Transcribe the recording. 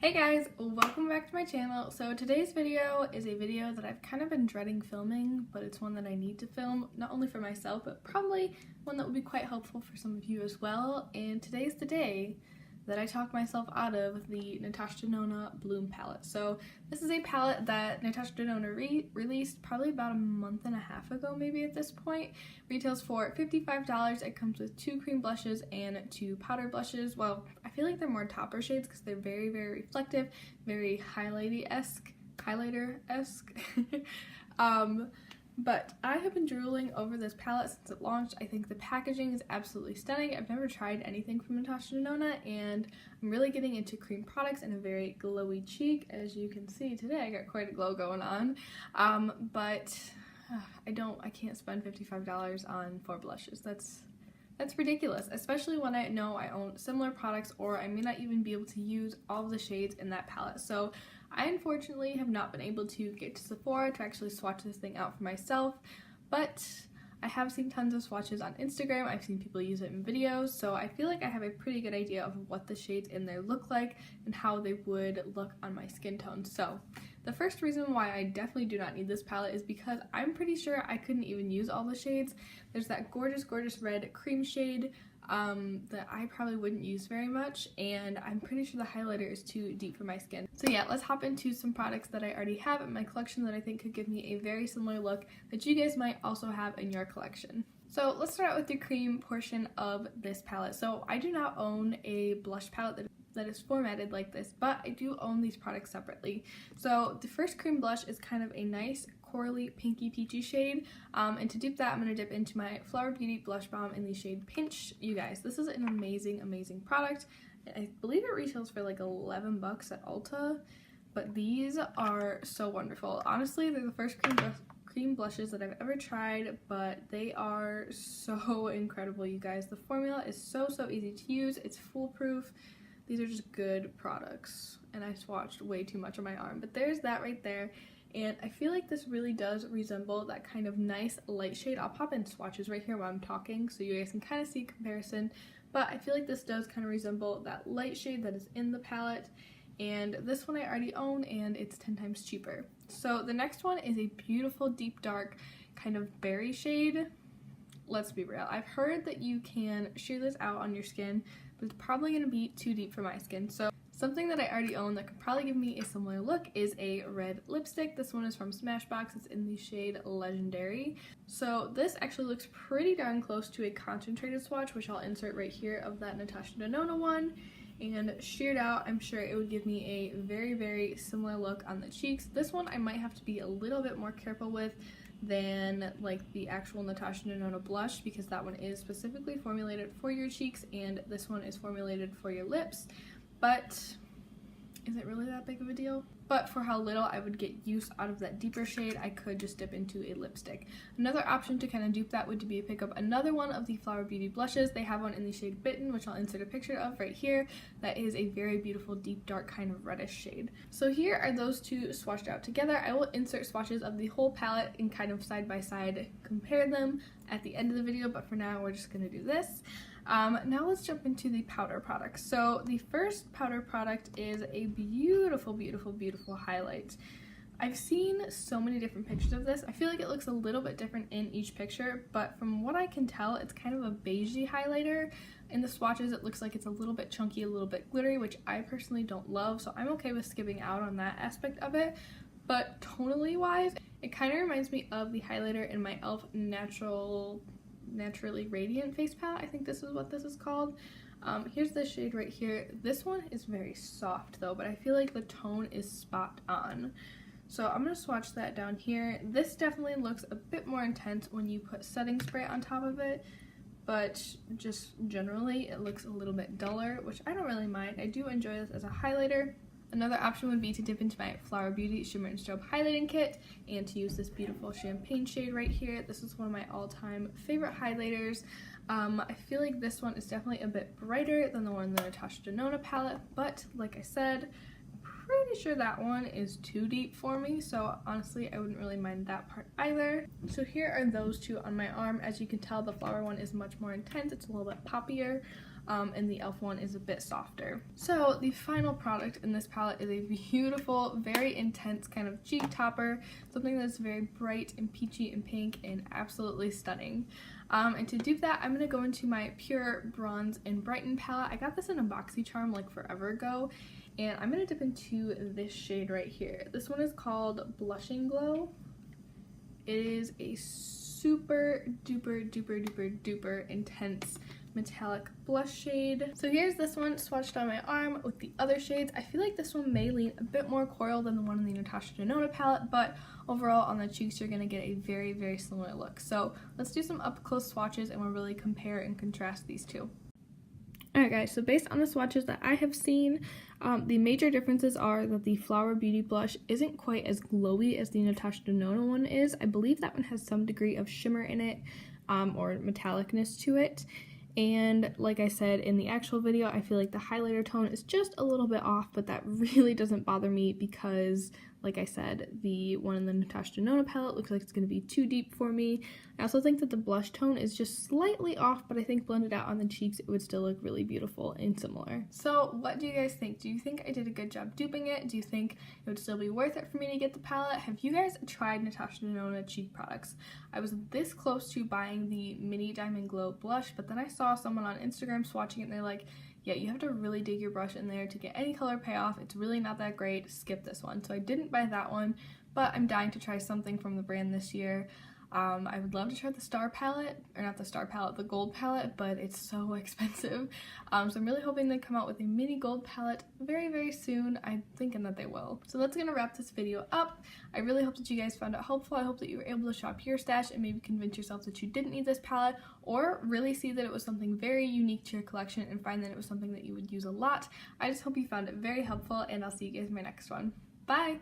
Hey guys, welcome back to my channel. So today's video is a video that I've kind of been dreading filming, but it's one that I need to film, not only for myself, but probably one that will be quite helpful for some of you as well. And today's the day that I talk myself out of the Natasha Denona Bloom palette. So this is a palette that Natasha Denona released probably about a month and a half ago, maybe at this point. Retails for $55. It comes with 2 cream blushes and 2 powder blushes. Well, I feel like they're more topper shades because they're very, very reflective, very highlighter-esque. But I have been drooling over this palette since it launched. I think the packaging is absolutely stunning. I've never tried anything from Natasha Denona, and I'm really getting into cream products and a very glowy cheek. As you can see today, I got quite a glow going on. But I can't spend $55 on 4 blushes. That's ridiculous, especially when I know I own similar products or I may not even be able to use all of the shades in that palette. So I unfortunately have not been able to get to Sephora to actually swatch this thing out for myself, but I have seen tons of swatches on Instagram. I've seen people use it in videos, so I feel like I have a pretty good idea of what the shades in there look like and how they would look on my skin tone. So the first reason why I definitely do not need this palette is because I'm pretty sure I couldn't even use all the shades. There's that gorgeous, gorgeous red cream shade that I probably wouldn't use very much, and I'm pretty sure the highlighter is too deep for my skin. So yeah, let's hop into some products that I already have in my collection that I think could give me a very similar look that you guys might also have in your collection. So let's start out with the cream portion of this palette. So I do not own a blush palette that is formatted like this, but I do own these products separately. So the first cream blush is kind of a nice corally pinky peachy shade, and to dupe that I'm going to dip into my Flower Beauty blush balm in the shade Pinch. You guys, this is an amazing product. I believe it retails for like 11 bucks at Ulta, but these are so wonderful. Honestly, they're the first cream blushes that I've ever tried, but they are so incredible, you guys. The formula is so easy to use. It's foolproof. These are just good products, and I swatched way too much on my arm, but there's that right there. And I feel like this really does resemble that kind of nice light shade. I'll pop in swatches right here while I'm talking so you guys can kind of see comparison, but I feel like this does kind of resemble that light shade that is in the palette, and this one I already own and it's 10 times cheaper. So the next one is a beautiful deep dark kind of berry shade. Let's be real, I've heard that you can sheer this out on your skin, but it's probably going to be too deep for my skin. So something that I already own that could probably give me a similar look is a red lipstick. This one is from Smashbox. It's in the shade Legendary. So this actually looks pretty darn close to a concentrated swatch, which I'll insert right here of that Natasha Denona one. And sheared out, I'm sure it would give me a very similar look on the cheeks. This one I might have to be a little bit more careful with than like the actual Natasha Denona blush, because that one is specifically formulated for your cheeks and this one is formulated for your lips. But is it really that big of a deal? But for how little I would get use out of that deeper shade, I could just dip into a lipstick. Another option to kind of dupe that would be to pick up another one of the Flower Beauty blushes. They have one in the shade Bitten, which I'll insert a picture of right here. That is a very beautiful deep dark kind of reddish shade. So here are those two swatched out together. I will insert swatches of the whole palette and kind of side by side compare them at the end of the video, but for now we're just going to do this. Now let's jump into the powder products. So the first powder product is a beautiful highlight. I've seen so many different pictures of this. I feel like it looks a little bit different in each picture, but from what I can tell, it's kind of a beigey highlighter. In the swatches, it looks like it's a little bit chunky, a little bit glittery, which I personally don't love, so I'm okay with skipping out on that aspect of it. But tonally wise, it kind of reminds me of the highlighter in my e.l.f. Naturally Radiant face palette. I think this is what this is called. Here's the shade right here. This one is very soft though, but I feel like the tone is spot on. So I'm going to swatch that down here. This definitely looks a bit more intense when you put setting spray on top of it, but just generally it looks a little bit duller, which I don't really mind. I do enjoy this as a highlighter. Another option would be to dip into my Flower Beauty Shimmer and Strobe Highlighting Kit and to use this beautiful champagne shade right here. This is one of my all-time favorite highlighters. I feel like this one is definitely a bit brighter than the one in the Natasha Denona palette, but like I said, I'm pretty sure that one is too deep for me, so honestly I wouldn't really mind that part either. So here are those two on my arm. As you can tell, the flower one is much more intense. It's a little bit poppier. and the e.l.f. one is a bit softer. So the final product in this palette is a beautiful, very intense kind of cheek topper, something that's very bright and peachy and pink and absolutely stunning. And to dupe that, I'm going to go into my Pure Bronze and Brighten palette. I got this in a BoxyCharm like forever ago, and I'm going to dip into this shade right here. This one is called Blushing Glow. It is a super duper duper duper duper intense metallic blush shade. So here's this one swatched on my arm with the other shades. I feel like this one may lean a bit more coral than the one in the Natasha Denona palette, but overall on the cheeks you're gonna get a very, very similar look. So let's do some up close swatches and we'll really compare and contrast these two. Alright guys, so based on the swatches that I have seen, the major differences are that the Flower Beauty blush isn't quite as glowy as the Natasha Denona one is. I believe that one has some degree of shimmer in it, or metallicness to it. And like I said in the actual video, I feel like the highlighter tone is just a little bit off, but that really doesn't bother me because, like I said, the one in the Natasha Denona palette looks like it's going to be too deep for me. I also think that the blush tone is just slightly off, but I think blended out on the cheeks it would still look really beautiful and similar. So what do you guys think? Do you think I did a good job duping it? Do you think it would still be worth it for me to get the palette? Have you guys tried Natasha Denona cheek products? I was this close to buying the Mini Diamond Glow blush, but then I saw someone on Instagram swatching it and they're like, yeah, you have to really dig your brush in there to get any color payoff. It's really not that great. Skip this one. So I didn't buy that one, but I'm dying to try something from the brand this year. I would love to try the Star palette, or not the Star palette, the Gold palette, but it's so expensive. So I'm really hoping they come out with a mini gold palette very, very soon. I'm thinking that they will. So that's gonna wrap this video up. I really hope that you guys found it helpful. I hope that you were able to shop your stash and maybe convince yourself that you didn't need this palette, or really see that it was something very unique to your collection and find that it was something that you would use a lot. I just hope you found it very helpful, and I'll see you guys in my next one. Bye!